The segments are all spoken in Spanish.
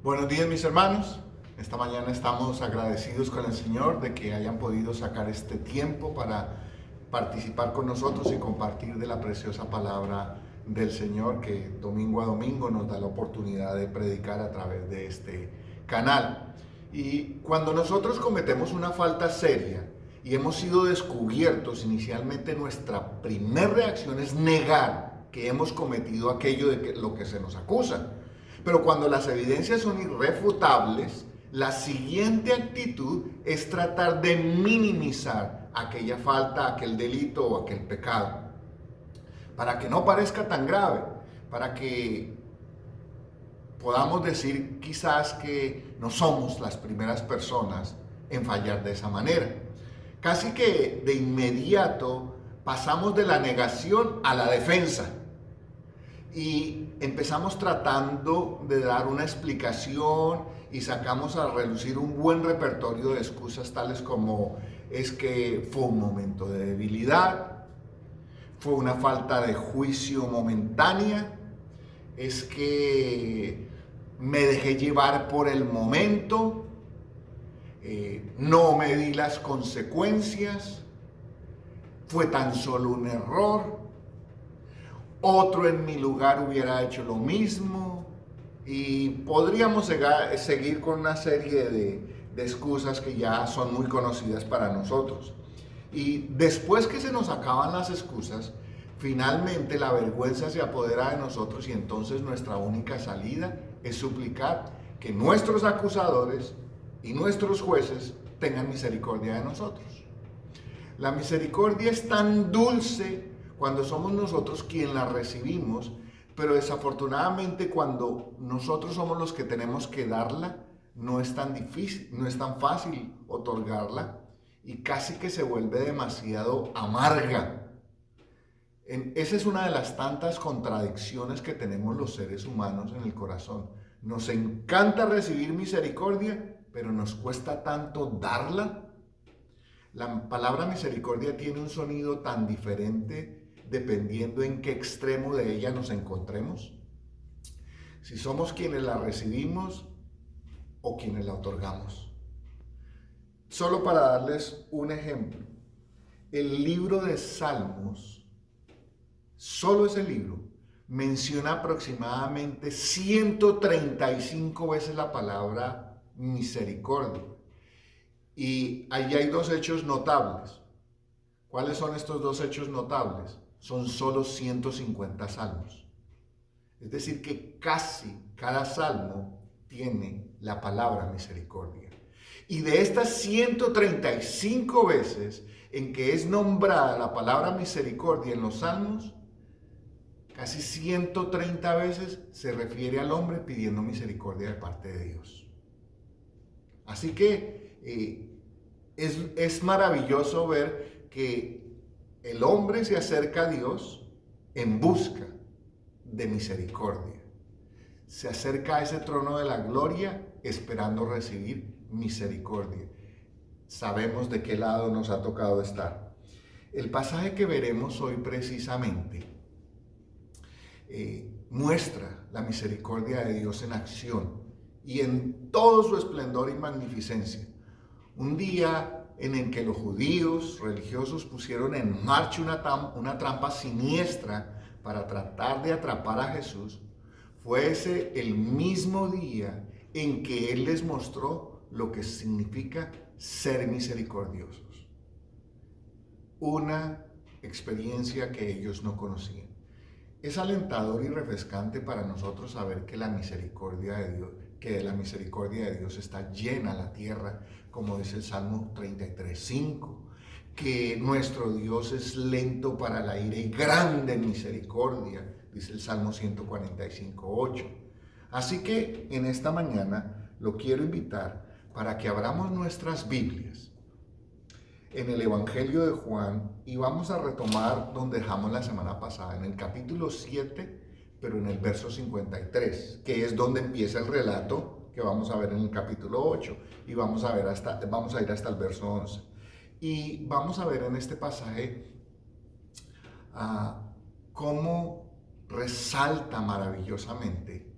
Buenos días, mis hermanos. Esta mañana estamos agradecidos con el Señor de que hayan podido sacar este tiempo para participar con nosotros y compartir de la preciosa palabra del Señor que domingo a domingo nos da la oportunidad de predicar a través de este canal. Y cuando nosotros cometemos una falta seria y hemos sido descubiertos, inicialmente nuestra primera reacción es negar que hemos cometido aquello de lo que se nos acusa. Pero cuando las evidencias son irrefutables, la siguiente actitud es tratar de minimizar aquella falta, aquel delito o aquel pecado, para que no parezca tan grave, para que podamos decir quizás que no somos las primeras personas en fallar de esa manera. Casi que de inmediato pasamos de la negación a la defensa. Y empezamos tratando de dar una explicación y sacamos a relucir un buen repertorio de excusas tales como es que fue un momento de debilidad, fue una falta de juicio momentánea, es que me dejé llevar por el momento, no me di las consecuencias, fue tan solo un error. Otro en mi lugar hubiera hecho lo mismo y podríamos seguir con una serie de excusas que ya son muy conocidas para nosotros. Y después que se nos acaban las excusas, finalmente la vergüenza se apodera de nosotros y entonces nuestra única salida es suplicar que nuestros acusadores y nuestros jueces tengan misericordia de nosotros. La misericordia es tan dulce cuando somos nosotros quien la recibimos, pero desafortunadamente cuando nosotros somos los que tenemos que darla, no es tan difícil, no es tan fácil otorgarla y casi que se vuelve demasiado amarga. Esa es una de las tantas contradicciones que tenemos los seres humanos en el corazón. Nos encanta recibir misericordia, pero nos cuesta tanto darla. La palabra misericordia tiene un sonido tan diferente dependiendo en qué extremo de ella nos encontremos. Si somos quienes la recibimos o quienes la otorgamos. Solo para darles un ejemplo, el libro de Salmos, solo ese libro, menciona aproximadamente 135 veces la palabra misericordia. Y ahí hay dos hechos notables. ¿Cuáles son estos dos hechos notables? Son solo 150 salmos. Es decir, que casi cada salmo tiene la palabra misericordia. Y de estas 135 veces en que es nombrada la palabra misericordia en los salmos, casi 130 veces se refiere al hombre pidiendo misericordia de parte de Dios. Así que es maravilloso ver que el hombre se acerca a Dios en busca de misericordia. Se acerca a ese trono de la gloria esperando recibir misericordia. Sabemos de qué lado nos ha tocado estar. El pasaje que veremos hoy precisamente muestra la misericordia de Dios en acción y en todo su esplendor y magnificencia. Un día en el que los judíos religiosos pusieron en marcha una trampa siniestra para tratar de atrapar a Jesús, fue ese el mismo día en que Él les mostró lo que significa ser misericordiosos. Una experiencia que ellos no conocían. Es alentador y refrescante para nosotros saber que de la misericordia de Dios está llena la tierra, como dice el Salmo 33:5, que nuestro Dios es lento para la ira y grande en misericordia, dice el Salmo 145:8. Así que en esta mañana lo quiero invitar para que abramos nuestras Biblias en el Evangelio de Juan y vamos a retomar donde dejamos la semana pasada, en el capítulo 7, pero en el verso 53, que es donde empieza el relato que vamos a ver en el capítulo 8 y vamos a ir hasta el verso 11. Y vamos a ver en este pasaje cómo resalta maravillosamente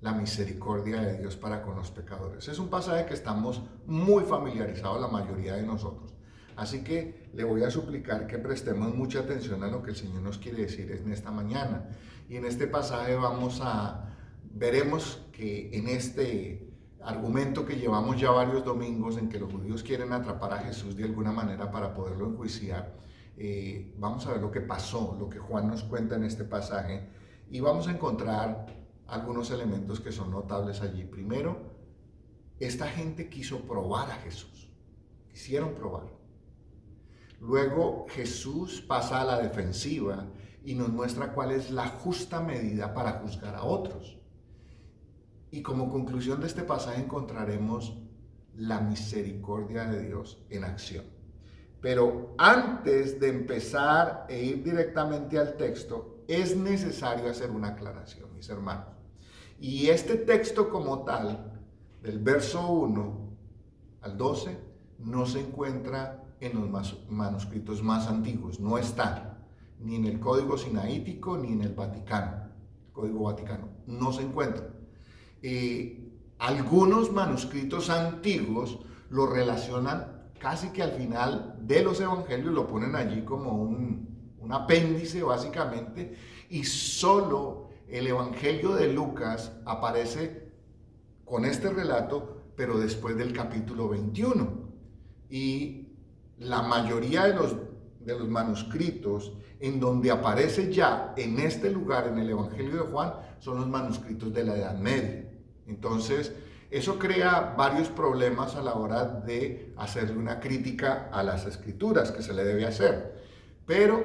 la misericordia de Dios para con los pecadores. Es un pasaje que estamos muy familiarizados la mayoría de nosotros. Así que le voy a suplicar que prestemos mucha atención a lo que el Señor nos quiere decir en esta mañana. Y en este pasaje veremos que en este argumento que llevamos ya varios domingos en que los judíos quieren atrapar a Jesús de alguna manera para poderlo enjuiciar, vamos a ver lo que pasó, lo que Juan nos cuenta en este pasaje, y vamos a encontrar algunos elementos que son notables allí. Primero, esta gente quiso probar a Jesús, quisieron probar. Luego Jesús pasa a la defensiva y nos muestra cuál es la justa medida para juzgar a otros. Y como conclusión de este pasaje encontraremos la misericordia de Dios en acción. Pero antes de empezar e ir directamente al texto, es necesario hacer una aclaración, mis hermanos. Y este texto como tal, del verso 1 al 12, no se encuentra en los manuscritos más antiguos, no está ni en el Código Sinaítico ni en el Vaticano, Código Vaticano, no se encuentra. Algunos manuscritos antiguos lo relacionan casi que al final de los evangelios, lo ponen allí como un apéndice básicamente, y solo el evangelio de Lucas aparece con este relato, pero después del capítulo 21. Y la mayoría de los manuscritos en donde aparece ya en este lugar, en el evangelio de Juan, son los manuscritos de la Edad Media. Entonces, eso crea varios problemas a la hora de hacerle una crítica a las escrituras que se le debe hacer. Pero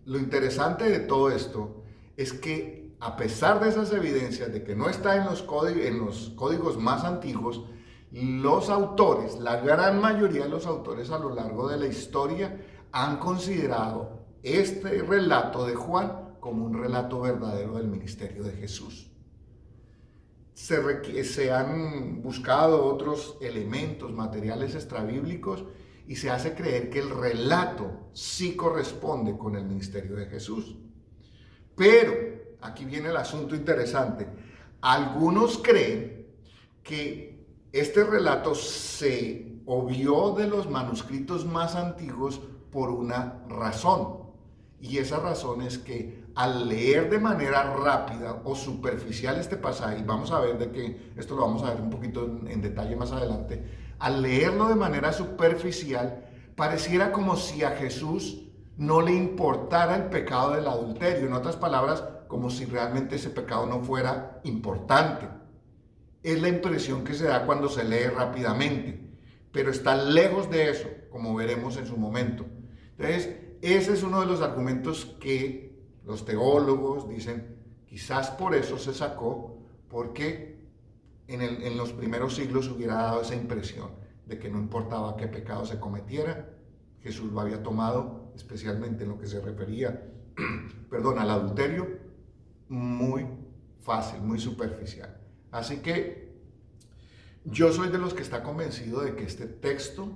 lo interesante de todo esto es que a pesar de esas evidencias de que no está en los códigos más antiguos, los autores, la gran mayoría de los autores a lo largo de la historia han considerado este relato de Juan como un relato verdadero del ministerio de Jesús. Se han buscado otros elementos, materiales extrabíblicos, y se hace creer que el relato sí corresponde con el ministerio de Jesús. Pero aquí viene el asunto interesante. Algunos creen que este relato se obvió de los manuscritos más antiguos por una razón. Y esa razón es que al leer de manera rápida o superficial este pasaje, y vamos a ver de que esto lo vamos a ver un poquito en detalle más adelante, al leerlo de manera superficial, pareciera como si a Jesús no le importara el pecado del adulterio. En otras palabras, como si realmente ese pecado no fuera importante. Es la impresión que se da cuando se lee rápidamente, pero está lejos de eso, como veremos en su momento. Entonces, ese es uno de los argumentos que los teólogos dicen, quizás por eso se sacó, porque en los primeros siglos hubiera dado esa impresión de que no importaba qué pecado se cometiera, Jesús lo había tomado, especialmente en lo que se refería, al adulterio, muy fácil, muy superficial. Así que yo soy de los que está convencido de que este texto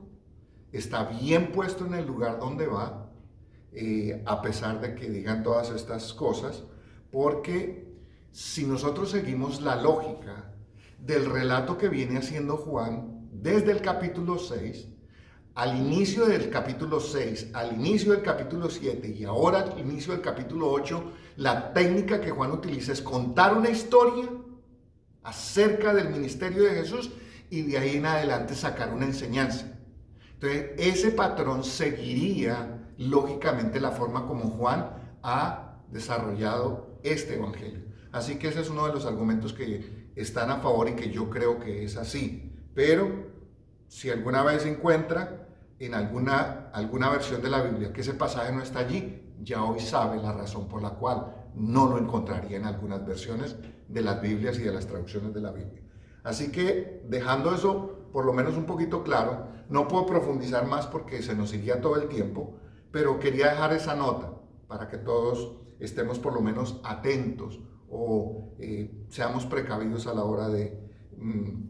está bien puesto en el lugar donde va, a pesar de que digan todas estas cosas, porque si nosotros seguimos la lógica del relato que viene haciendo Juan desde el capítulo 6, al inicio del capítulo 6, al inicio del capítulo 7 y ahora al inicio del capítulo 8, la técnica que Juan utiliza es contar una historia acerca del ministerio de Jesús y de ahí en adelante sacar una enseñanza. Entonces, ese patrón seguiría lógicamente la forma como Juan ha desarrollado este evangelio. Así que ese es uno de los argumentos que están a favor y que yo creo que es así. Pero si alguna vez se encuentra en alguna versión de la Biblia que ese pasaje no está allí, ya hoy sabe la razón por la cual no lo encontraría en algunas versiones de las Biblias y de las traducciones de la Biblia. Así que dejando eso por lo menos un poquito claro, no puedo profundizar más porque se nos iría todo el tiempo, pero quería dejar esa nota para que todos estemos por lo menos atentos o seamos precavidos a la hora de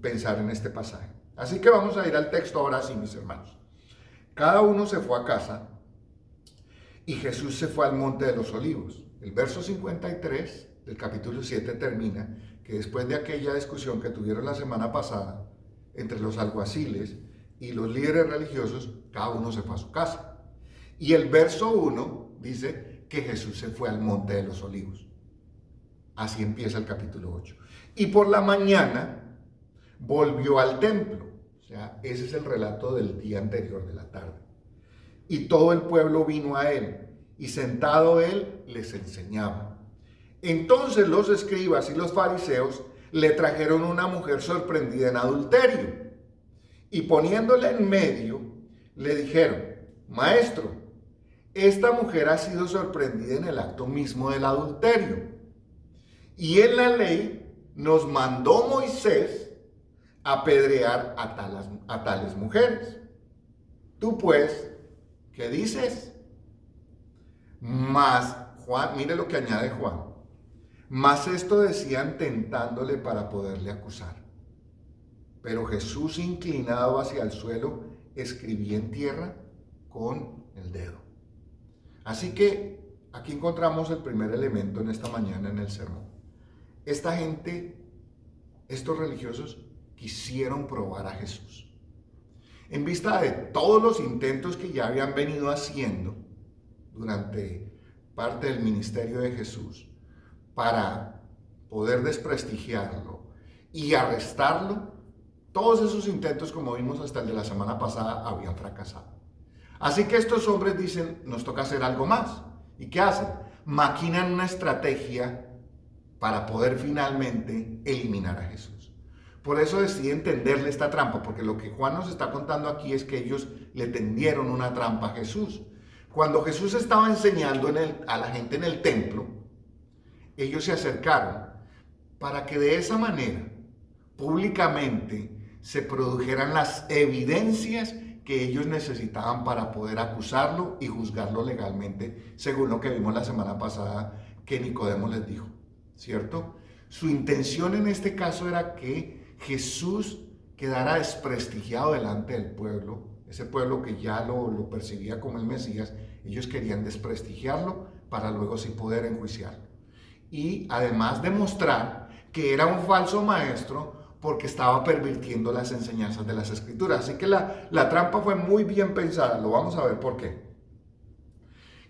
pensar en este pasaje. Así que vamos a ir al texto ahora sí, mis hermanos. Cada uno se fue a casa y Jesús se fue al monte de los olivos. El verso 53 del capítulo 7 termina que después de aquella discusión que tuvieron la semana pasada entre los alguaciles y los líderes religiosos, cada uno se fue a su casa. Y el verso 1 dice que Jesús se fue al monte de los olivos. Así empieza el capítulo 8. Y por la mañana volvió al templo. O sea, ese es el relato del día anterior, de la tarde. Y todo el pueblo vino a él, y sentado él les enseñaba. Entonces los escribas y los fariseos le trajeron una mujer sorprendida en adulterio. Y poniéndola en medio, le dijeron: Maestro, esta mujer ha sido sorprendida en el acto mismo del adulterio. Y en la ley nos mandó Moisés apedrear a tales mujeres. Tú pues, ¿qué dices? Mas Juan, mire lo que añade Juan. Mas esto decían tentándole para poderle acusar. Pero Jesús, inclinado hacia el suelo, escribía en tierra con el dedo. Así que aquí encontramos el primer elemento en esta mañana en el sermón. Esta gente, estos religiosos, quisieron probar a Jesús. En vista de todos los intentos que ya habían venido haciendo durante parte del ministerio de Jesús para poder desprestigiarlo y arrestarlo, todos esos intentos, como vimos hasta el de la semana pasada, habían fracasado. Así que estos hombres dicen: nos toca hacer algo más. ¿Y qué hacen? Maquinan una estrategia para poder finalmente eliminar a Jesús. Por eso deciden tenderle esta trampa, porque lo que Juan nos está contando aquí es que ellos le tendieron una trampa a Jesús. Cuando Jesús estaba enseñando a la gente en el templo, ellos se acercaron para que de esa manera, públicamente, se produjeran las evidencias que ellos necesitaban para poder acusarlo y juzgarlo legalmente, según lo que vimos la semana pasada que Nicodemo les dijo, ¿cierto? Su intención en este caso era que Jesús quedara desprestigiado delante del pueblo, ese pueblo que ya lo percibía como el Mesías. Ellos querían desprestigiarlo para luego sí poder enjuiciarlo. Y además demostrar que era un falso maestro porque estaba pervirtiendo las enseñanzas de las Escrituras. Así que la trampa fue muy bien pensada. Lo vamos a ver por qué.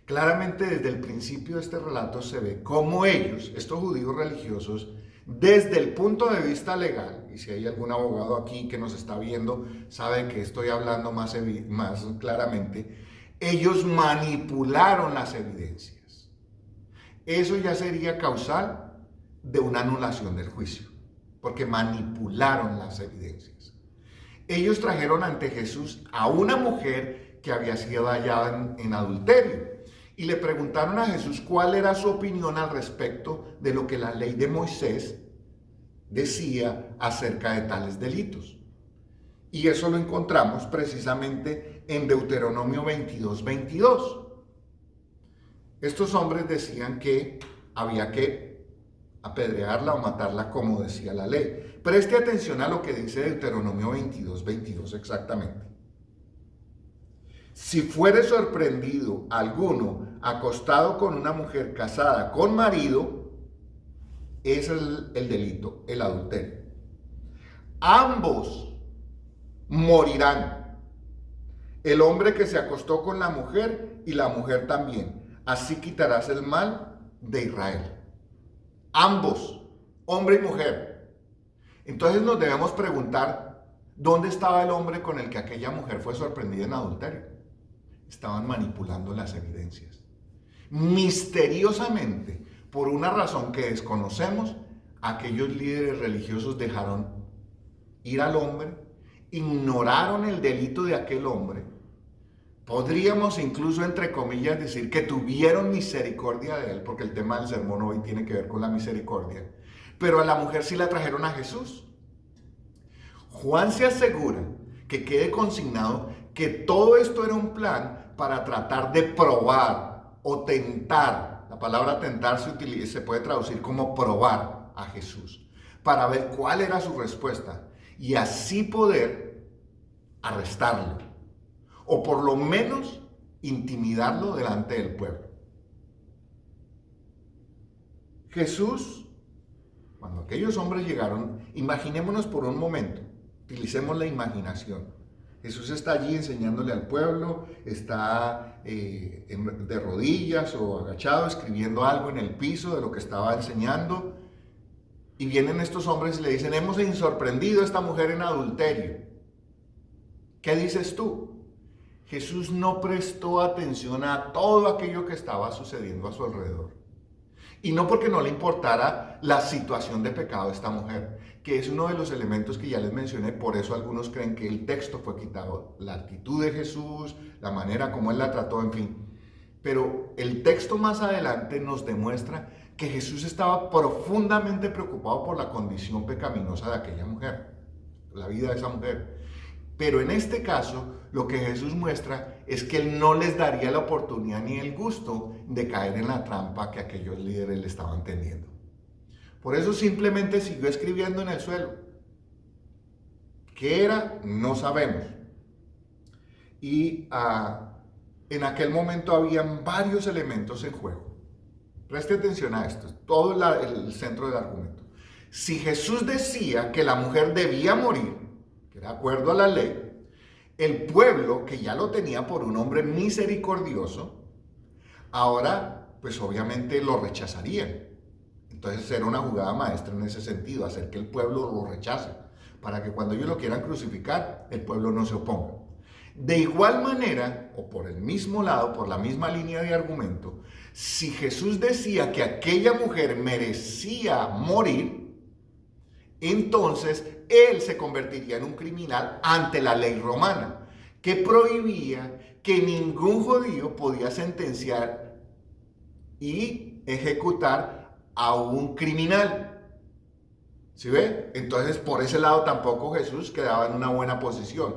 Claramente desde el principio de este relato se ve cómo ellos, estos judíos religiosos, desde el punto de vista legal, y si hay algún abogado aquí que nos está viendo, sabe que estoy hablando más claramente, ellos manipularon las evidencias. Eso ya sería causal de una anulación del juicio, porque manipularon las evidencias. Ellos trajeron ante Jesús a una mujer que había sido hallada en adulterio y le preguntaron a Jesús cuál era su opinión al respecto de lo que la ley de Moisés decía acerca de tales delitos. Y eso lo encontramos precisamente en Deuteronomio 22:22. Estos hombres decían que había que apedrearla o matarla como decía la ley. Preste atención a lo que dice Deuteronomio 22:22 exactamente. Si fuere sorprendido alguno acostado con una mujer casada con marido, ese es el delito, el adulterio. Ambos morirán. El hombre que se acostó con la mujer y la mujer también. Así quitarás el mal de Israel. Ambos, hombre y mujer. Entonces nos debemos preguntar, ¿dónde estaba el hombre con el que aquella mujer fue sorprendida en adulterio? Estaban manipulando las evidencias. Misteriosamente, por una razón que desconocemos, aquellos líderes religiosos dejaron ir al hombre, ignoraron el delito de aquel hombre. Podríamos incluso, entre comillas, decir que tuvieron misericordia de él, porque el tema del sermón hoy tiene que ver con la misericordia. Pero a la mujer sí la trajeron a Jesús. Juan se asegura que quede consignado que todo esto era un plan para tratar de probar o tentar. La palabra tentar se puede traducir como probar a Jesús, para ver cuál era su respuesta y así poder arrestarlo o por lo menos intimidarlo delante del pueblo. Jesús, cuando aquellos hombres llegaron, imaginémonos por un momento, utilicemos la imaginación. Jesús está allí enseñándole al pueblo, está de rodillas o agachado escribiendo algo en el piso de lo que estaba enseñando. Y vienen estos hombres y le dicen, hemos sorprendido a esta mujer en adulterio. ¿Qué dices tú? Jesús no prestó atención a todo aquello que estaba sucediendo a su alrededor. Y no porque no le importara la situación de pecado de esta mujer, que es uno de los elementos que ya les mencioné, por eso algunos creen que el texto fue quitado, la actitud de Jesús, la manera como él la trató, en fin. Pero el texto más adelante nos demuestra que Jesús estaba profundamente preocupado por la condición pecaminosa de aquella mujer, la vida de esa mujer. Pero en este caso, lo que Jesús muestra es que él no les daría la oportunidad ni el gusto de caer en la trampa que aquellos líderes le estaban tendiendo. Por eso simplemente siguió escribiendo en el suelo. ¿Qué era? No sabemos. Y en aquel momento habían varios elementos en juego. Preste atención a esto, todo el centro del argumento. Si Jesús decía que la mujer debía morir, que de acuerdo a la ley, el pueblo, que ya lo tenía por un hombre misericordioso, ahora pues obviamente lo rechazarían. Entonces era una jugada maestra en ese sentido, hacer que el pueblo lo rechace, para que cuando ellos lo quieran crucificar, el pueblo no se oponga. De igual manera, o por el mismo lado, por la misma línea de argumento, si Jesús decía que aquella mujer merecía morir, entonces él se convertiría en un criminal ante la ley romana, que prohibía que ningún judío podía sentenciar y ejecutar a un criminal. ¿Sí ve? Entonces por ese lado tampoco Jesús quedaba en una buena posición.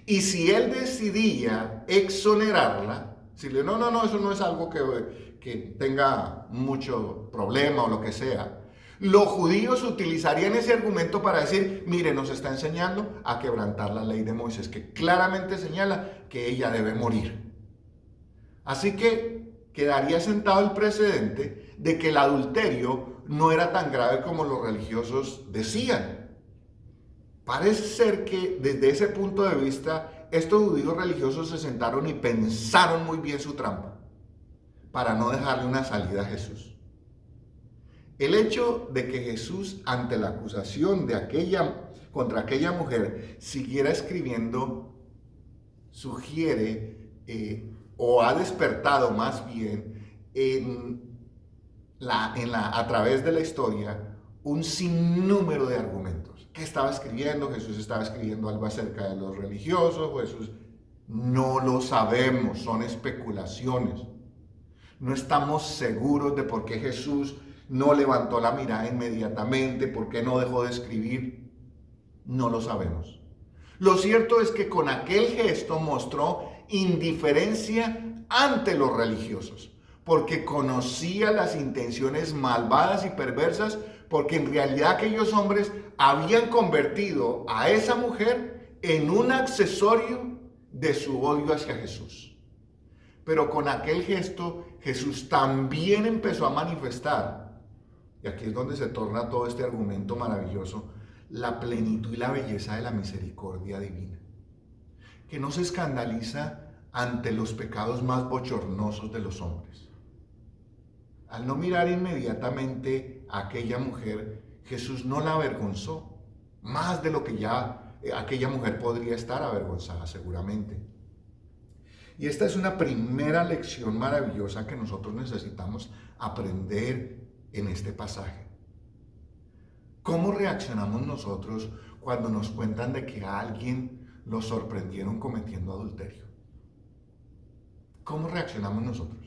Y si él decidía exonerarla, decirle, no, eso no es algo que tenga mucho problema o lo que sea, los judíos utilizarían ese argumento para decir, mire, nos está enseñando a quebrantar la ley de Moisés, que claramente señala que ella debe morir. Así que quedaría sentado el precedente de que el adulterio no era tan grave como los religiosos decían. Parece ser que desde ese punto de vista, estos judíos religiosos se sentaron y pensaron muy bien su trampa para no dejarle una salida a Jesús. El hecho de que Jesús, ante la acusación contra aquella mujer, siguiera escribiendo, sugiere o ha despertado más bien a través de la historia un sinnúmero de argumentos. ¿Qué estaba escribiendo? Jesús estaba escribiendo algo acerca de los religiosos. Jesús, no lo sabemos, son especulaciones. No estamos seguros de por qué Jesús no levantó la mirada inmediatamente, por qué no dejó de escribir. No lo sabemos. Lo cierto es que con aquel gesto mostró indiferencia ante los religiosos, porque conocía las intenciones malvadas y perversas, porque en realidad aquellos hombres habían convertido a esa mujer en un accesorio de su odio hacia Jesús. Pero con aquel gesto Jesús también empezó a manifestar, y aquí es donde se torna todo este argumento maravilloso, la plenitud y la belleza de la misericordia divina, que no se escandaliza ante los pecados más bochornosos de los hombres. Al no mirar inmediatamente a aquella mujer, Jesús no la avergonzó, más de lo que ya aquella mujer podría estar avergonzada seguramente. Y esta es una primera lección maravillosa que nosotros necesitamos aprender en este pasaje. ¿Cómo reaccionamos nosotros cuando nos cuentan de que a alguien lo sorprendieron cometiendo adulterio? ¿Cómo reaccionamos nosotros?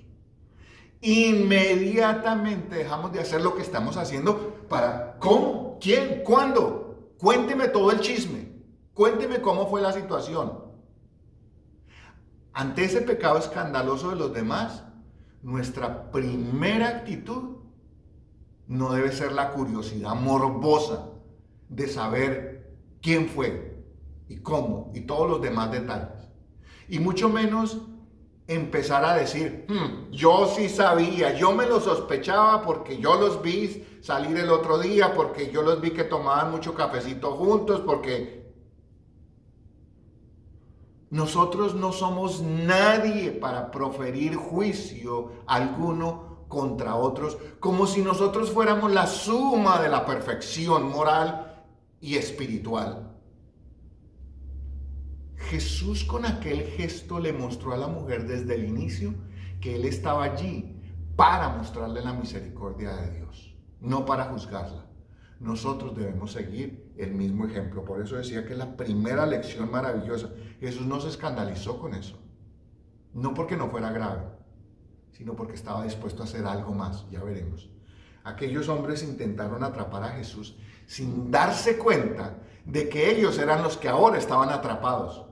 Inmediatamente dejamos de hacer lo que estamos haciendo para ¿cómo? ¿Quién? ¿Cuándo? Cuénteme todo el chisme. Cuénteme cómo fue la situación. Ante ese pecado escandaloso de los demás, nuestra primera actitud no debe ser la curiosidad morbosa de saber quién fue y cómo y todos los demás detalles. Y mucho menos empezar a decir, yo sí sabía, yo me lo sospechaba porque yo los vi salir el otro día, porque yo los vi que tomaban mucho cafecito juntos, porque nosotros no somos nadie para proferir juicio alguno contra otros, como si nosotros fuéramos la suma de la perfección moral y espiritual. Jesús con aquel gesto le mostró a la mujer desde el inicio que Él estaba allí para mostrarle la misericordia de Dios, no para juzgarla. Nosotros debemos seguir el mismo ejemplo. Por eso decía que la primera lección maravillosa, Jesús no se escandalizó con eso. No porque no fuera grave, sino porque estaba dispuesto a hacer algo más. Ya veremos. Aquellos hombres intentaron atrapar a Jesús sin darse cuenta de que ellos eran los que ahora estaban atrapados.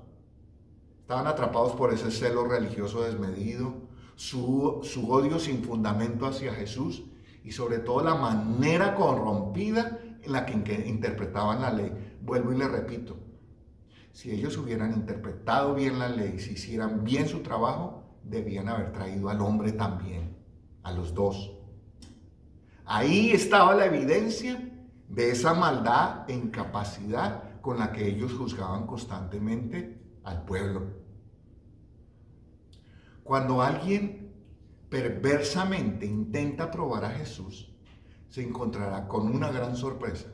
Estaban atrapados por ese celo religioso desmedido, su odio sin fundamento hacia Jesús y sobre todo la manera corrompida en la que interpretaban la ley. Vuelvo y le repito, si ellos hubieran interpretado bien la ley, si hicieran bien su trabajo, debían haber traído al hombre también, a los dos. Ahí estaba la evidencia de esa maldad e incapacidad con la que ellos juzgaban constantemente al pueblo. Cuando alguien perversamente intenta probar a Jesús, se encontrará con una gran sorpresa.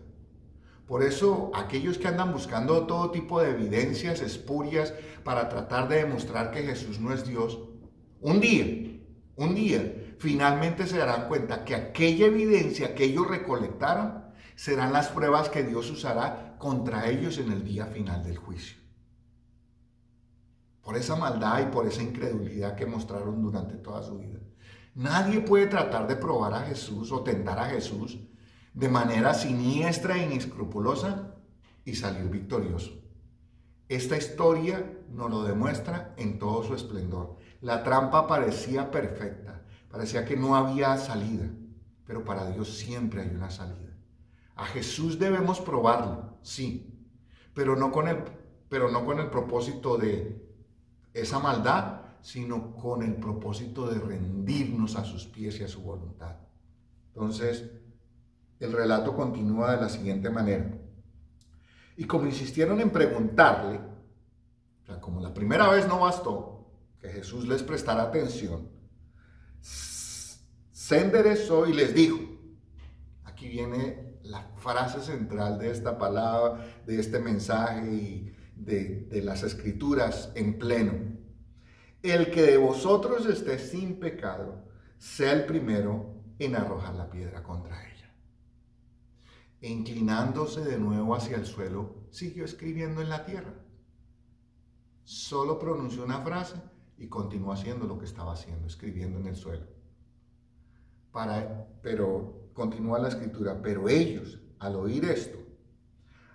Por eso, aquellos que andan buscando todo tipo de evidencias espurias para tratar de demostrar que Jesús no es Dios, un día, finalmente se darán cuenta que aquella evidencia que ellos recolectaron serán las pruebas que Dios usará contra ellos en el día final del juicio. Por esa maldad y por esa incredulidad que mostraron durante toda su vida. Nadie puede tratar de probar a Jesús o tentar a Jesús de manera siniestra e inescrupulosa y salir victorioso. Esta historia nos lo demuestra en todo su esplendor. La trampa parecía perfecta, parecía que no había salida, pero para Dios siempre hay una salida. A Jesús debemos probarlo, sí, pero no con el propósito de esa maldad, sino con el propósito de rendirnos a sus pies y a su voluntad. Entonces, el relato continúa de la siguiente manera. Y como insistieron en preguntarle, o sea, como la primera vez no bastó que Jesús les prestara atención, se enderezó y les dijo, aquí viene la frase central de esta palabra, de este mensaje y de las escrituras en pleno. El que de vosotros esté sin pecado, sea el primero en arrojar la piedra contra ella. E inclinándose de nuevo hacia el suelo, siguió escribiendo en la tierra. Solo pronunció una frase y continuó haciendo lo que estaba haciendo, escribiendo en el suelo. Pero continúa la escritura, pero ellos, al oír esto,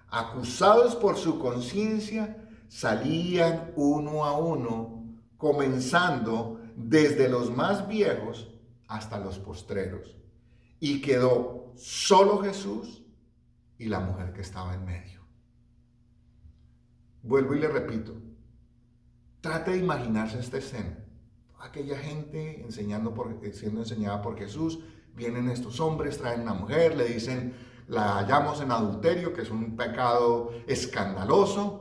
acusados por su conciencia, salían uno a uno, comenzando desde los más viejos hasta los postreros. Y quedó solo Jesús y la mujer que estaba en medio. Vuelvo y le repito, trate de imaginarse esta escena. Aquella gente siendo enseñada por Jesús, vienen estos hombres, traen una mujer, le dicen, la hallamos en adulterio, que es un pecado escandaloso.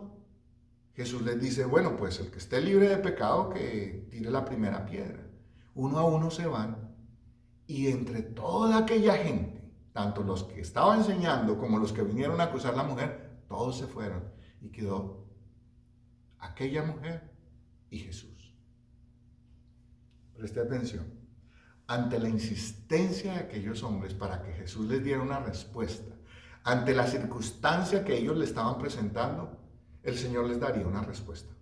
Jesús les dice, bueno, pues el que esté libre de pecado, que tire la primera piedra. Uno a uno se van y entre toda aquella gente, tanto los que estaban enseñando como los que vinieron a acusar a la mujer, todos se fueron y quedó aquella mujer y Jesús. Preste atención. Ante la insistencia de aquellos hombres para que Jesús les diera una respuesta, ante la circunstancia que ellos le estaban presentando, el Señor les daría una respuesta.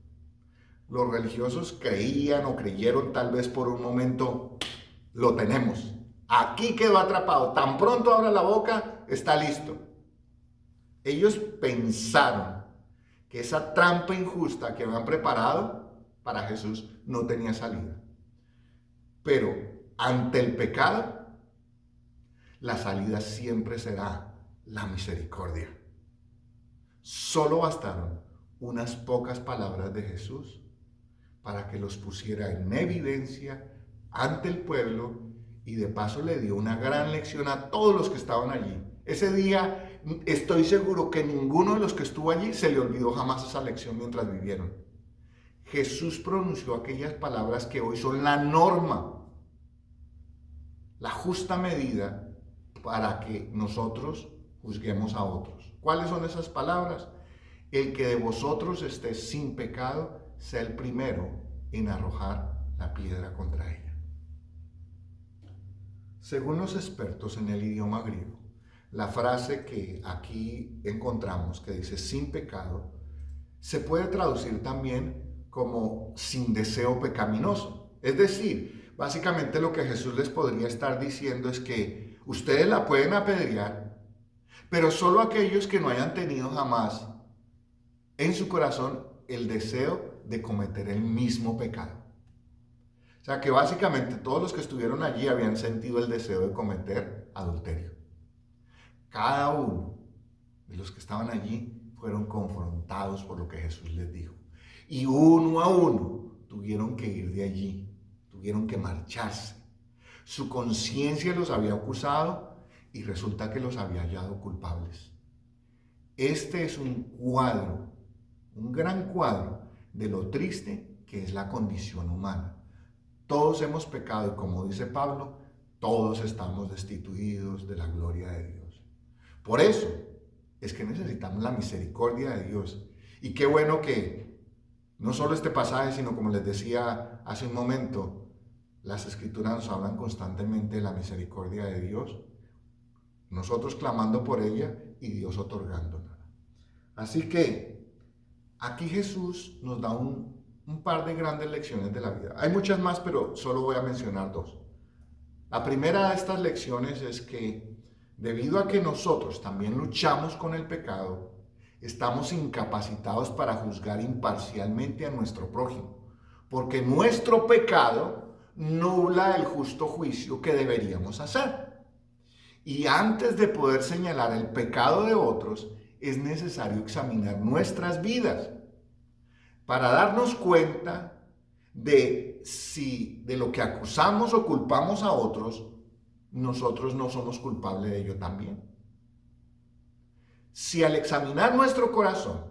Los religiosos creían o creyeron tal vez por un momento, lo tenemos, aquí quedó atrapado, tan pronto abra la boca, está listo. Ellos pensaron que esa trampa injusta que habían preparado para Jesús no tenía salida. Pero ante el pecado, la salida siempre será la misericordia. Solo bastaron unas pocas palabras de Jesús para que los pusiera en evidencia ante el pueblo y de paso le dio una gran lección a todos los que estaban allí. Ese día estoy seguro que ninguno de los que estuvo allí se le olvidó jamás esa lección mientras vivieron. Jesús pronunció aquellas palabras que hoy son la norma, la justa medida para que nosotros juzguemos a otros. ¿Cuáles son esas palabras? El que de vosotros esté sin pecado, sea el primero en arrojar la piedra contra ella. Según los expertos en el idioma griego, la frase que aquí encontramos, que dice sin pecado, se puede traducir también como sin deseo pecaminoso. Es decir, básicamente lo que Jesús les podría estar diciendo es que ustedes la pueden apedrear, pero solo aquellos que no hayan tenido jamás en su corazón el deseo de cometer el mismo pecado. O sea que básicamente todos los que estuvieron allí habían sentido el deseo de cometer adulterio. Cada uno de los que estaban allí fueron confrontados por lo que Jesús les dijo. Y uno a uno tuvieron que ir de allí, tuvieron que marcharse. Su conciencia los había acusado y resulta que los había hallado culpables. Este es un cuadro, un gran cuadro de lo triste que es la condición humana. Todos hemos pecado y como dice Pablo, todos estamos destituidos de la gloria de Dios. Por eso es que necesitamos la misericordia de Dios. Y qué bueno que no solo este pasaje, sino como les decía hace un momento, las Escrituras nos hablan constantemente de la misericordia de Dios, nosotros clamando por ella y Dios otorgándola. Así que aquí Jesús nos da un par de grandes lecciones de la vida. Hay muchas más, pero solo voy a mencionar dos. La primera de estas lecciones es que debido a que nosotros también luchamos con el pecado, estamos incapacitados para juzgar imparcialmente a nuestro prójimo, porque nuestro pecado nubla el justo juicio que deberíamos hacer. Y antes de poder señalar el pecado de otros, es necesario examinar nuestras vidas para darnos cuenta de si de lo que acusamos o culpamos a otros, nosotros no somos culpables de ello también. Si al examinar nuestro corazón,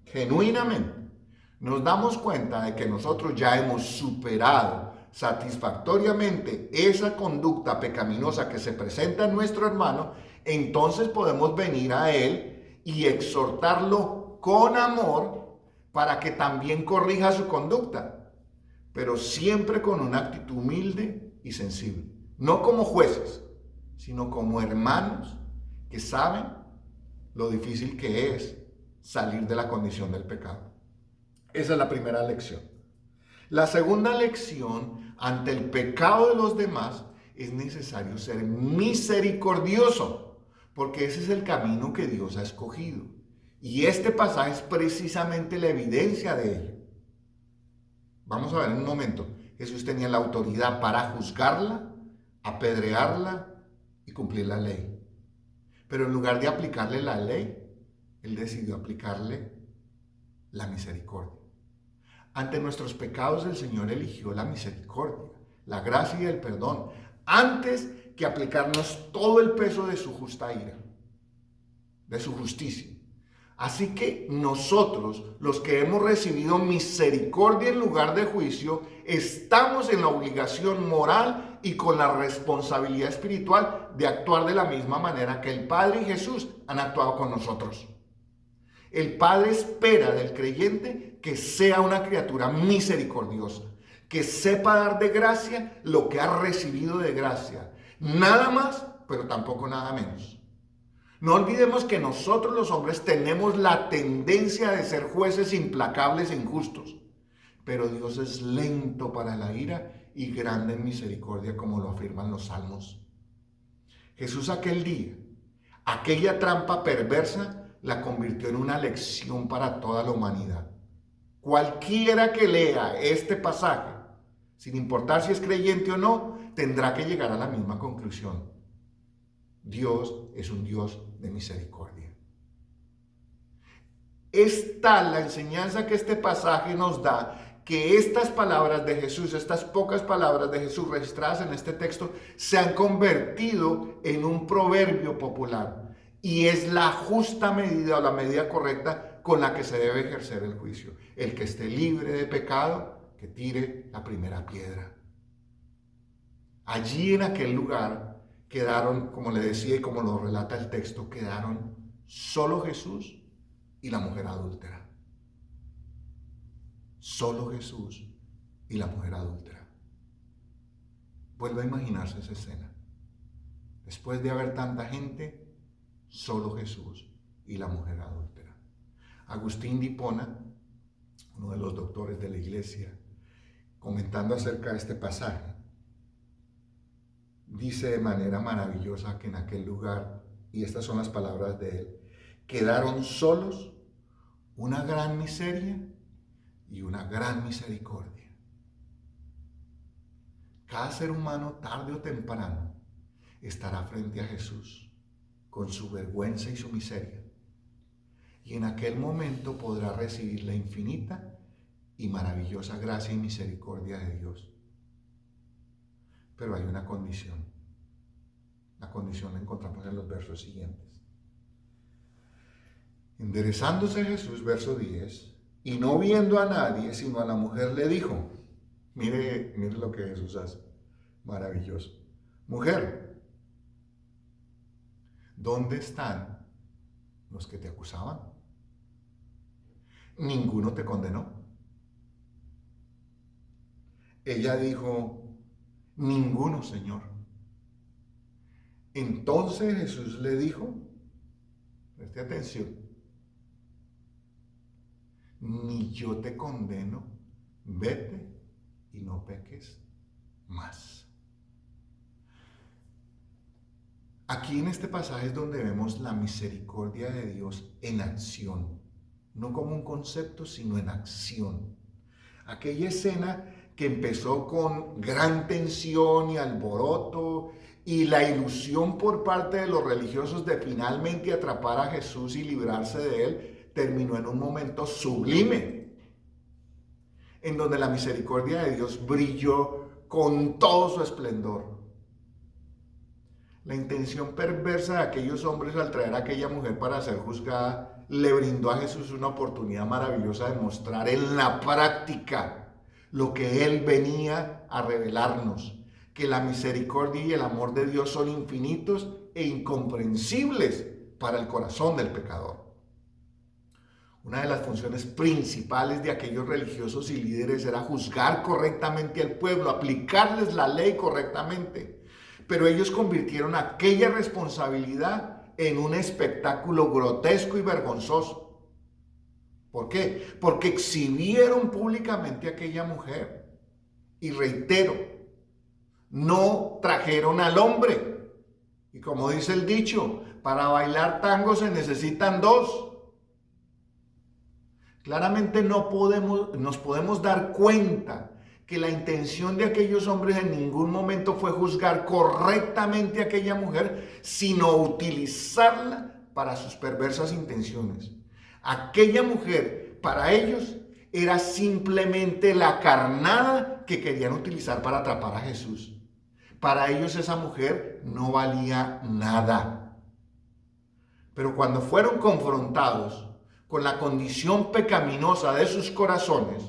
genuinamente, nos damos cuenta de que nosotros ya hemos superado satisfactoriamente esa conducta pecaminosa que se presenta en nuestro hermano, entonces podemos venir a él y exhortarlo con amor para que también corrija su conducta, pero siempre con una actitud humilde y sensible. No como jueces, sino como hermanos que saben lo difícil que es salir de la condición del pecado. Esa es la primera lección. La segunda lección, ante el pecado de los demás, es necesario ser misericordioso, porque ese es el camino que Dios ha escogido. Y este pasaje es precisamente la evidencia de ello. Vamos a ver en un momento. Jesús tenía la autoridad para juzgarla, apedrearla y cumplir la ley. Pero en lugar de aplicarle la ley, Él decidió aplicarle la misericordia. Ante nuestros pecados, el Señor eligió la misericordia, la gracia y el perdón, antes que aplicarnos todo el peso de su justa ira, de su justicia. Así que nosotros, los que hemos recibido misericordia en lugar de juicio, estamos en la obligación moral y con la responsabilidad espiritual de actuar de la misma manera que el Padre y Jesús han actuado con nosotros. El Padre espera del creyente que sea una criatura misericordiosa, que sepa dar de gracia lo que ha recibido de gracia. Nada más, pero tampoco nada menos. No olvidemos que nosotros los hombres tenemos la tendencia de ser jueces implacables e injustos, pero Dios es lento para la ira y grande en misericordia, como lo afirman los salmos. Jesús aquel día, aquella trampa perversa, la convirtió en una lección para toda la humanidad. Cualquiera que lea este pasaje, sin importar si es creyente o no, tendrá que llegar a la misma conclusión. Dios es un Dios de misericordia. Es tal la enseñanza que este pasaje nos da que estas palabras de Jesús, estas pocas palabras de Jesús registradas en este texto, se han convertido en un proverbio popular. Y es la justa medida o la medida correcta con la que se debe ejercer el juicio. El que esté libre de pecado, que tire la primera piedra. Allí en aquel lugar quedaron, como le decía y como lo relata el texto, quedaron solo Jesús y la mujer adúltera. Solo Jesús y la mujer adúltera. Vuelve a imaginarse esa escena. Después de haber tanta gente, solo Jesús y la mujer adúltera. Agustín de Hipona, uno de los doctores de la iglesia, comentando acerca de este pasaje, dice de manera maravillosa que en aquel lugar, y estas son las palabras de él, quedaron solos una gran miseria y una gran misericordia. Cada ser humano, tarde o temprano, estará frente a Jesús con su vergüenza y su miseria. Y en aquel momento podrá recibir la infinita y maravillosa gracia y misericordia de Dios. Pero hay una condición. La condición la encontramos en los versos siguientes. Enderezándose Jesús, verso 10, y no viendo a nadie, sino a la mujer, le dijo, mire lo que Jesús hace, maravilloso. Mujer, ¿dónde están los que te acusaban? ¿Ninguno te condenó? Ella dijo, ninguno, Señor. Entonces Jesús le dijo, preste atención, ni yo te condeno, vete y no peques más. Aquí en este pasaje es donde vemos la misericordia de Dios en acción, no como un concepto, sino en acción. Aquella escena que empezó con gran tensión y alboroto y la ilusión por parte de los religiosos de finalmente atrapar a Jesús y librarse de él, terminó en un momento sublime, en donde la misericordia de Dios brilló con todo su esplendor. La intención perversa de aquellos hombres al traer a aquella mujer para ser juzgada le brindó a Jesús una oportunidad maravillosa de mostrar en la práctica lo que Él venía a revelarnos, que la misericordia y el amor de Dios son infinitos e incomprensibles para el corazón del pecador. Una de las funciones principales de aquellos religiosos y líderes era juzgar correctamente al pueblo, aplicarles la ley correctamente. Pero ellos convirtieron aquella responsabilidad en un espectáculo grotesco y vergonzoso. ¿Por qué? Porque exhibieron públicamente a aquella mujer. Y reitero, no trajeron al hombre. Y como dice el dicho, para bailar tango se necesitan dos. Claramente nos podemos dar cuenta que la intención de aquellos hombres en ningún momento fue juzgar correctamente a aquella mujer, sino utilizarla para sus perversas intenciones. Aquella mujer, para ellos, era simplemente la carnada que querían utilizar para atrapar a Jesús. Para ellos esa mujer no valía nada. Pero cuando fueron confrontados con la condición pecaminosa de sus corazones,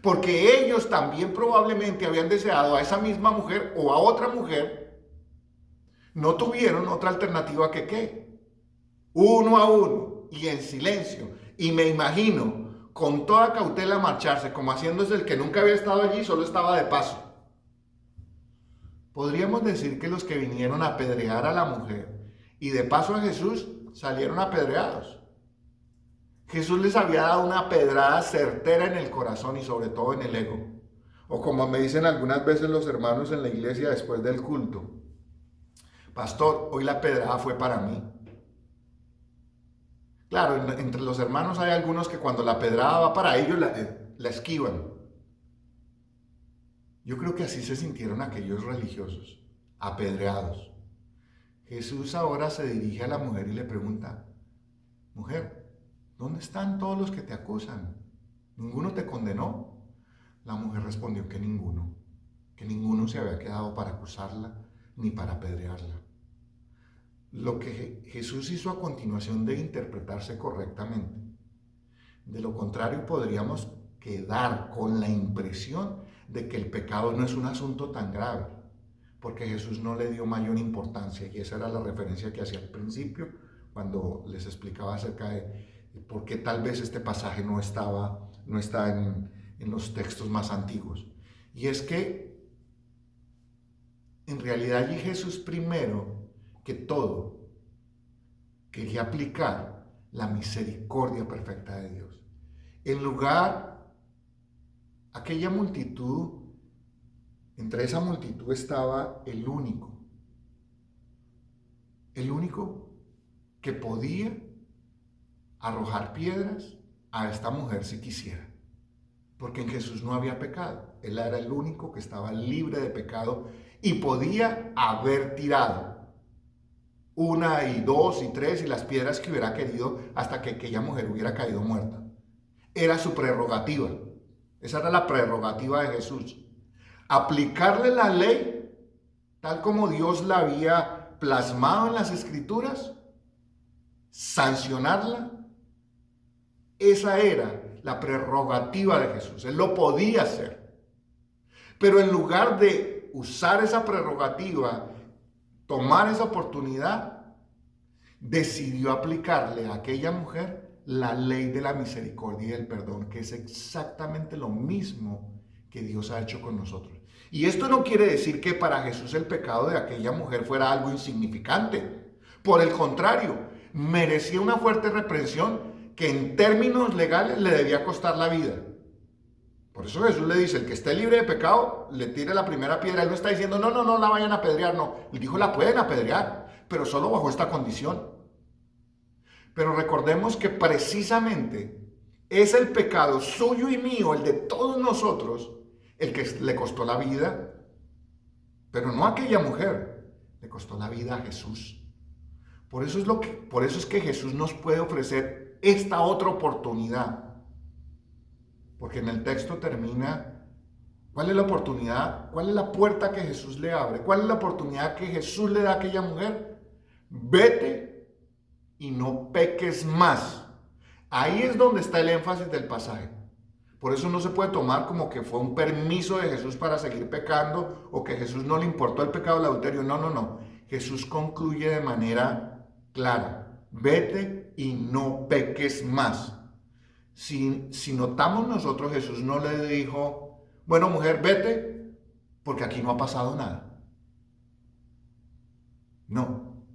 porque ellos también probablemente habían deseado a esa misma mujer o a otra mujer, no tuvieron otra alternativa que ¿qué? Uno a uno y en silencio. Y me imagino con toda cautela marcharse, como haciéndose el que nunca había estado allí, solo estaba de paso. Podríamos decir que los que vinieron a apedrear a la mujer y de paso a Jesús salieron apedreados. Jesús les había dado una pedrada certera en el corazón y sobre todo en el ego. O como me dicen algunas veces los hermanos en la iglesia después del culto, pastor, hoy la pedrada fue para mí. Claro, entre los hermanos hay algunos que cuando la pedrada va para ellos la esquivan. Yo creo que así se sintieron aquellos religiosos, apedreados. Jesús ahora se dirige a la mujer y le pregunta, mujer, ¿dónde están todos los que te acusan? ¿Ninguno te condenó? La mujer respondió que ninguno se había quedado para acusarla ni para apedrearla. Lo que Jesús hizo a continuación debe interpretarse correctamente. De lo contrario, podríamos quedar con la impresión de que el pecado no es un asunto tan grave, porque Jesús no le dio mayor importancia, y esa era la referencia que hacía al principio cuando les explicaba acerca de por qué tal vez este pasaje no está en los textos más antiguos. Y es que en realidad allí Jesús, primero que todo, quería aplicar la misericordia perfecta de Dios. En lugar, aquella multitud, entre esa multitud estaba el único que podía arrojar piedras a esta mujer si quisiera, porque en Jesús no había pecado. Él era el único que estaba libre de pecado y podía haber tirado una y dos y tres y las piedras que hubiera querido hasta que aquella mujer hubiera caído muerta. Era su prerrogativa. Esa era la prerrogativa de Jesús. Aplicarle la ley tal como Dios la había plasmado en las Escrituras, sancionarla. Esa era la prerrogativa de Jesús. Él lo podía hacer. Pero en lugar de usar esa prerrogativa, tomar esa oportunidad, decidió aplicarle a aquella mujer la ley de la misericordia y del perdón, que es exactamente lo mismo que Dios ha hecho con nosotros. Y esto no quiere decir que para Jesús el pecado de aquella mujer fuera algo insignificante. Por el contrario, merecía una fuerte reprensión que en términos legales le debía costar la vida. Por eso Jesús le dice, el que esté libre de pecado, le tire la primera piedra. Él no está diciendo, no la vayan a apedrear, no. Él dijo, la pueden apedrear, pero solo bajo esta condición. Pero recordemos que precisamente es el pecado suyo y mío, el de todos nosotros, el que le costó la vida, pero no a aquella mujer, le costó la vida a Jesús. Por eso es que Jesús nos puede ofrecer esta otra oportunidad. Porque en el texto termina, ¿cuál es la oportunidad? ¿Cuál es la puerta que Jesús le abre? ¿Cuál es la oportunidad que Jesús le da a aquella mujer? Vete y no peques más. Ahí es donde está el énfasis del pasaje. Por eso no se puede tomar como que fue un permiso de Jesús para seguir pecando o que a Jesús no le importó el pecado del adulterio. No. Jesús concluye de manera clara. Vete y no peques más. Si notamos nosotros, Jesús no le dijo, bueno, mujer, vete, porque aquí no ha pasado nada. No.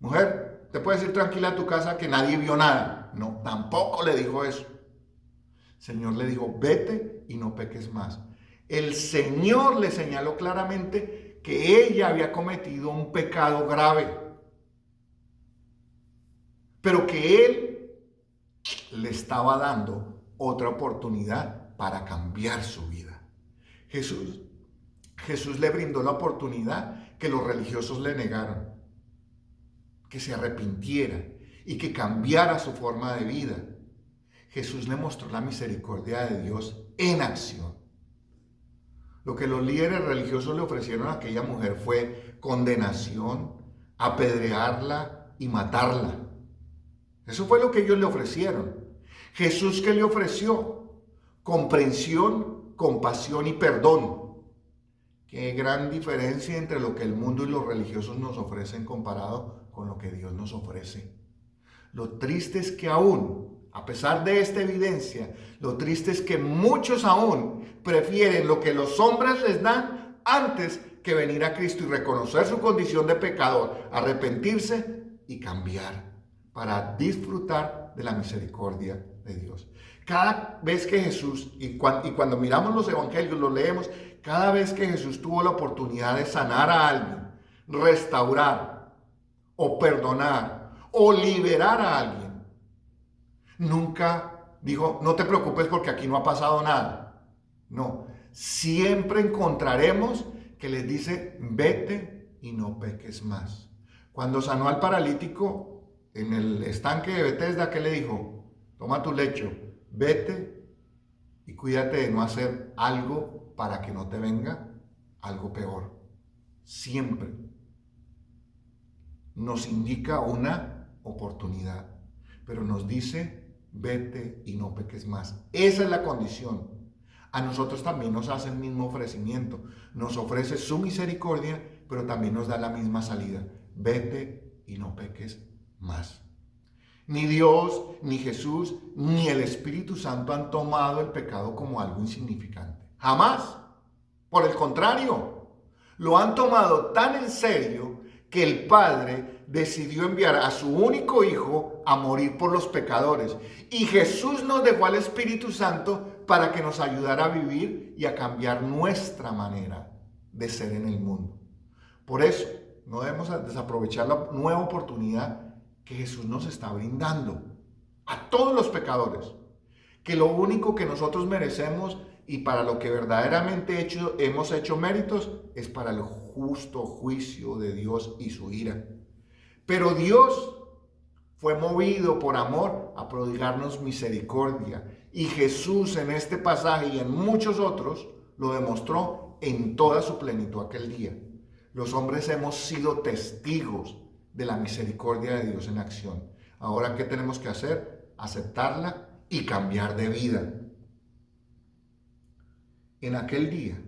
Mujer, te puedes ir tranquila a tu casa que nadie vio nada. No, tampoco le dijo eso. El Señor le dijo, vete y no peques más. El Señor le señaló claramente que ella había cometido un pecado grave, pero que Él le estaba dando otra oportunidad para cambiar su vida. Jesús le brindó la oportunidad que los religiosos le negaron, que se arrepintiera y que cambiara su forma de vida. Jesús le mostró la misericordia de Dios en acción. Lo que los líderes religiosos le ofrecieron a aquella mujer fue condenación, apedrearla y matarla. Eso fue lo que ellos le ofrecieron. Jesús, ¿qué le ofreció? Comprensión, compasión y perdón. Qué gran diferencia entre lo que el mundo y los religiosos nos ofrecen comparado con lo que Dios nos ofrece. Lo triste es que aún, a pesar de esta evidencia, lo triste es que muchos aún prefieren lo que los hombres les dan antes que venir a Cristo y reconocer su condición de pecador, arrepentirse y cambiar para disfrutar de la misericordia de Dios. Cada vez que Jesús, y cuando miramos los evangelios, los leemos, cada vez que Jesús tuvo la oportunidad de sanar a alguien, restaurar o perdonar o liberar a alguien, nunca dijo, no te preocupes porque aquí no ha pasado nada. No, siempre encontraremos que les dice, vete y no peques más. Cuando sanó al paralítico en el estanque de Betesda, ¿qué le dijo? Toma tu lecho, vete Y cuídate de no hacer algo para que no te venga algo peor. Siempre nos indica una oportunidad, pero nos dice, vete y no peques más. Esa es la condición. A nosotros también nos hace el mismo ofrecimiento. Nos ofrece su misericordia, pero también nos da la misma salida. Vete y no peques más. Ni Dios, ni Jesús, ni el Espíritu Santo han tomado el pecado como algo insignificante. Jamás. Por el contrario, lo han tomado tan en serio que el Padre decidió enviar a su único Hijo a morir por los pecadores. Y Jesús nos dejó al Espíritu Santo para que nos ayudara a vivir y a cambiar nuestra manera de ser en el mundo. Por eso, no debemos desaprovechar la nueva oportunidad que Jesús nos está brindando a todos los pecadores. Que lo único que nosotros merecemos y para lo que verdaderamente hemos hecho méritos es para el justo juicio de Dios y su ira. Pero Dios fue movido por amor a prodigarnos misericordia. Y Jesús en este pasaje y en muchos otros lo demostró en toda su plenitud aquel día. Los hombres hemos sido testigos de la misericordia de Dios en acción. Ahora, ¿qué tenemos que hacer? Aceptarla y cambiar de vida. En aquel día,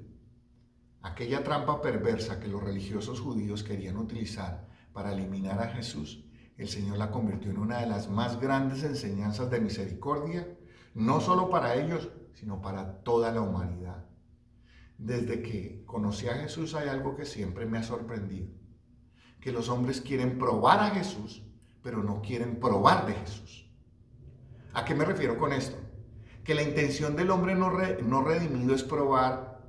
aquella trampa perversa que los religiosos judíos querían utilizar para eliminar a Jesús, el Señor la convirtió en una de las más grandes enseñanzas de misericordia, no solo para ellos, sino para toda la humanidad. Desde que conocí a Jesús hay algo que siempre me ha sorprendido, que los hombres quieren probar a Jesús, pero no quieren probar de Jesús. ¿A qué me refiero con esto? Que la intención del hombre no redimido es probar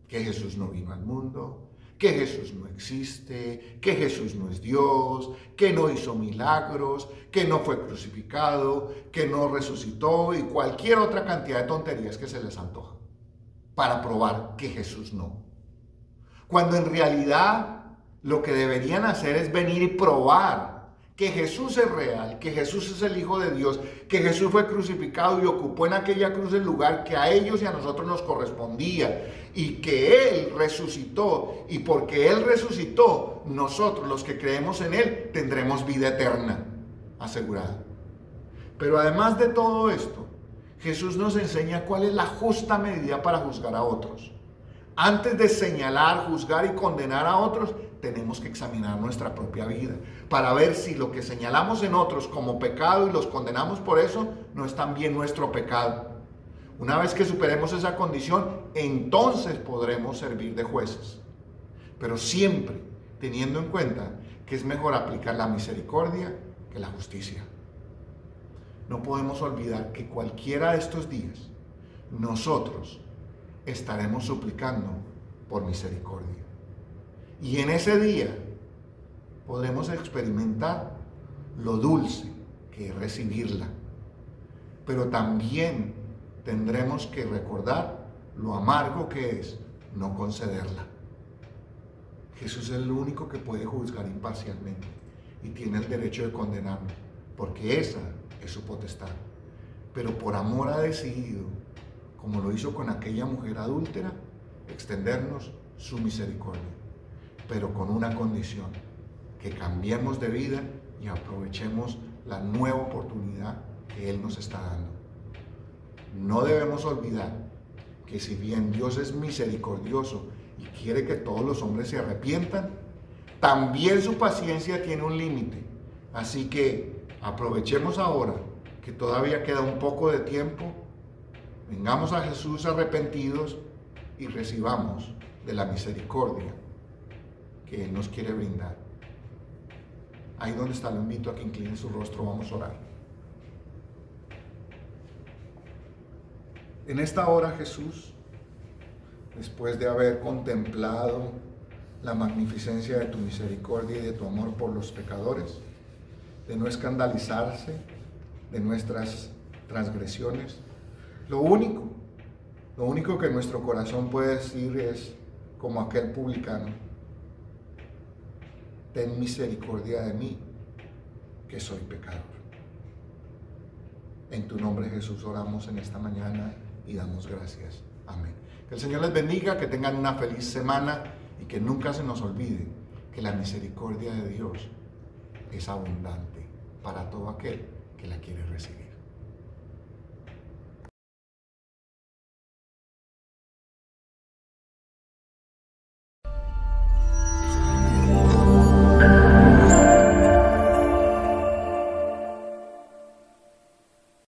que Jesús no vino al mundo, que Jesús no existe, que Jesús no es Dios, que no hizo milagros, que no fue crucificado, que no resucitó y cualquier otra cantidad de tonterías que se les antoja para probar que Jesús no. Cuando en realidad lo que deberían hacer es venir y probar que Jesús es real, que Jesús es el Hijo de Dios, que Jesús fue crucificado y ocupó en aquella cruz el lugar que a ellos y a nosotros nos correspondía, y que Él resucitó, y porque Él resucitó, nosotros los que creemos en Él tendremos vida eterna asegurada. Pero además de todo esto, Jesús nos enseña cuál es la justa medida para juzgar a otros. Antes de señalar, juzgar y condenar a otros, tenemos que examinar nuestra propia vida para ver si lo que señalamos en otros como pecado y los condenamos por eso no es también nuestro pecado. Una vez que superemos esa condición, entonces podremos servir de jueces. Pero siempre teniendo en cuenta que es mejor aplicar la misericordia que la justicia. No podemos olvidar que cualquiera de estos días nosotros estaremos suplicando por misericordia. Y en ese día podremos experimentar lo dulce que es recibirla. Pero también tendremos que recordar lo amargo que es no concederla. Jesús es el único que puede juzgar imparcialmente y tiene el derecho de condenarnos, porque esa es su potestad. Pero por amor ha decidido, como lo hizo con aquella mujer adúltera, extendernos su misericordia, pero con una condición: que cambiemos de vida y aprovechemos la nueva oportunidad que Él nos está dando. No debemos olvidar que si bien Dios es misericordioso y quiere que todos los hombres se arrepientan, también su paciencia tiene un límite. Así que aprovechemos ahora que todavía queda un poco de tiempo, vengamos a Jesús arrepentidos y recibamos de la misericordia que Él nos quiere brindar. Ahí donde está, lo invito a que incline su rostro, vamos a orar. En esta hora, Jesús, después de haber contemplado la magnificencia de tu misericordia y de tu amor por los pecadores, de no escandalizarse de nuestras transgresiones, lo único que nuestro corazón puede decir es, como aquel publicano: ten misericordia de mí, que soy pecador. En tu nombre, Jesús, oramos en esta mañana y damos gracias. Amén. Que el Señor les bendiga, que tengan una feliz semana y que nunca se nos olvide que la misericordia de Dios es abundante para todo aquel que la quiere recibir.